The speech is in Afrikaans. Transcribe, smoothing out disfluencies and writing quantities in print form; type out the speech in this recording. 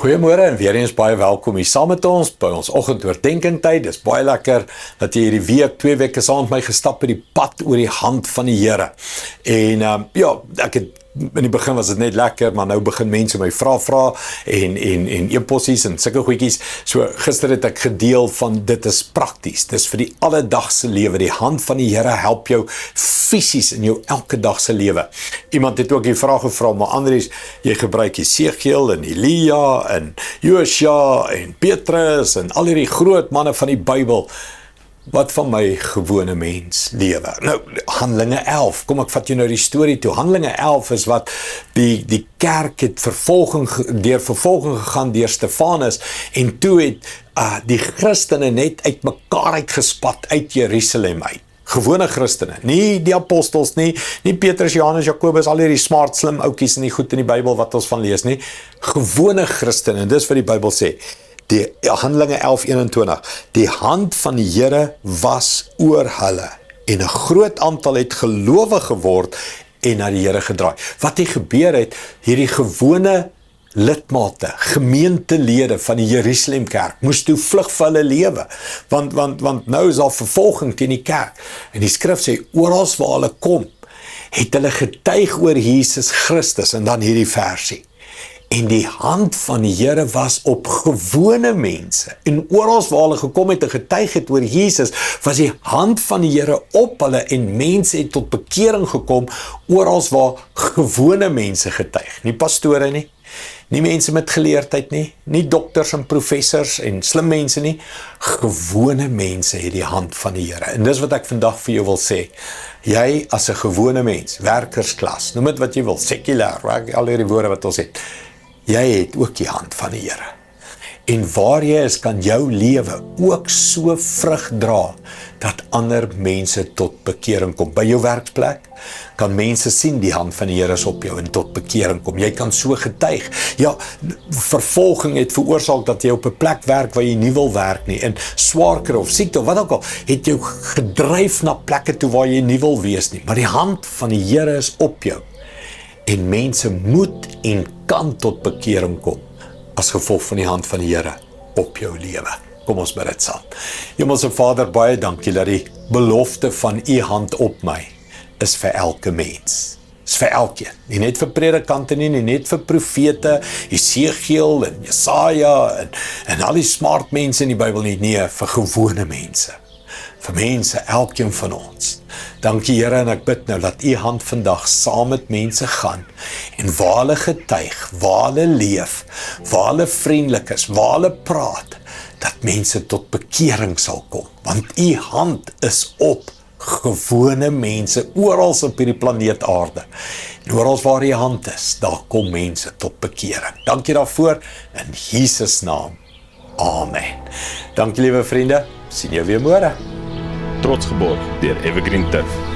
Goeiemôre en weer eens baie welkom hier saam met ons by ons oggendoordenkingtyd. Dis baie lekker dat jy hierdie week 2 weke saam met my gestap het die pad oor die hand van die Here. En ja, ek het in die begin was dit net lekker, maar nou begin mense my vra en e-possies en sulke goedjies. So gister het ek gedeel van dit is prakties. Dis vir die alledagse lewe. Die hand van die Here help jou fisies in jou elke dag se lewe. Iemand het ook die vraag gevra, maar Andries, jy gebruik Jesegiel en Elia en Josua en Petrus en al hierdie groot manne van die Bybel. Wat van my gewone mens lewe? Nou, Handelinge 11, kom ek vat jou nou die storie toe. Handelinge 11 is wat die kerk het deur vervolging gegaan deur Stefanus en toe het die Christene net uit mekaar uitgespat uit Jerusalem uit. Gewone Christene, nie die apostels nie Petrus, Johannes, Jakobus, al hierdie smart, slim oukies en die goed in die Bybel wat ons van lees nie. Gewone Christene, en dis wat die Bybel sê. Die Handelinge 11:21, die hand van die Here was oor hulle en 'n groot aantal het gelowig geword en na die Here gedraai. Wat het gebeur het, hierdie gewone lidmate, gemeentelede van die Jerusalem kerk, moes toe vlug vir hulle lewe, want nou is daar vervolging teen die kerk, en die skrif sê, oral waar hulle kom, het hulle getuig oor Jesus Christus, en dan hierdie versie, en die hand van die Here was op gewone mense, en oral waar hulle gekom het en getuig het oor Jesus, was die hand van die Here op hulle, en mense het tot bekering gekom, oral waar gewone mense getuig, nie pastore nie mense met geleerdheid nie dokters en professors en slim mense nie, gewone mense het die hand van die Here, en dis wat ek vandag vir jou wil sê, jy as 'n gewone mens, werkersklas, noem dit wat jy wil, sekulêr, al hierdie woorde wat ons het, jy het ook die hand van die Here. En waar jy is, kan jou lewe ook so vrug dra, dat ander mense tot bekering kom. By jou werksplek kan mense sien die hand van die Here is op jou en tot bekering kom. Jy kan so getuig. Ja, vervolging het veroorsaak dat jy op 'n plek werk waar jy nie wil werk nie, en swaarkry of siekte of wat ook al, het jou gedryf na plekke toe waar jy nie wil wees nie. Maar die hand van die Here is op jou. En mense moet en kan tot bekering kom as gevolg van die hand van die Here op jou lewe. Kom ons bid dit saam. Hemelse Vader, baie dankie dat die belofte van u hand op my is vir elke mens. Is vir elkeen. Nie net vir predikante nie net vir profete, Jesegiel en Jesaja en al die smart mense in die Bybel nie, vir gewone mense. Vir mense, elkeen van ons. Dankie Here, en ek bid nou dat u hand vandag saam met mense gaan, en waar hulle getuig, waar hulle leef, waar hulle vriendelik is, waar hulle praat, dat mense tot bekering sal kom, want u hand is op gewone mense, oral op hierdie planeet aarde, en oral waar u hand is, daar kom mense tot bekering. Dankie daarvoor, in Jesus naam, amen. Dankie liewe vriende, sien jou weer môre. Trots geborg deur Evergreen Turf.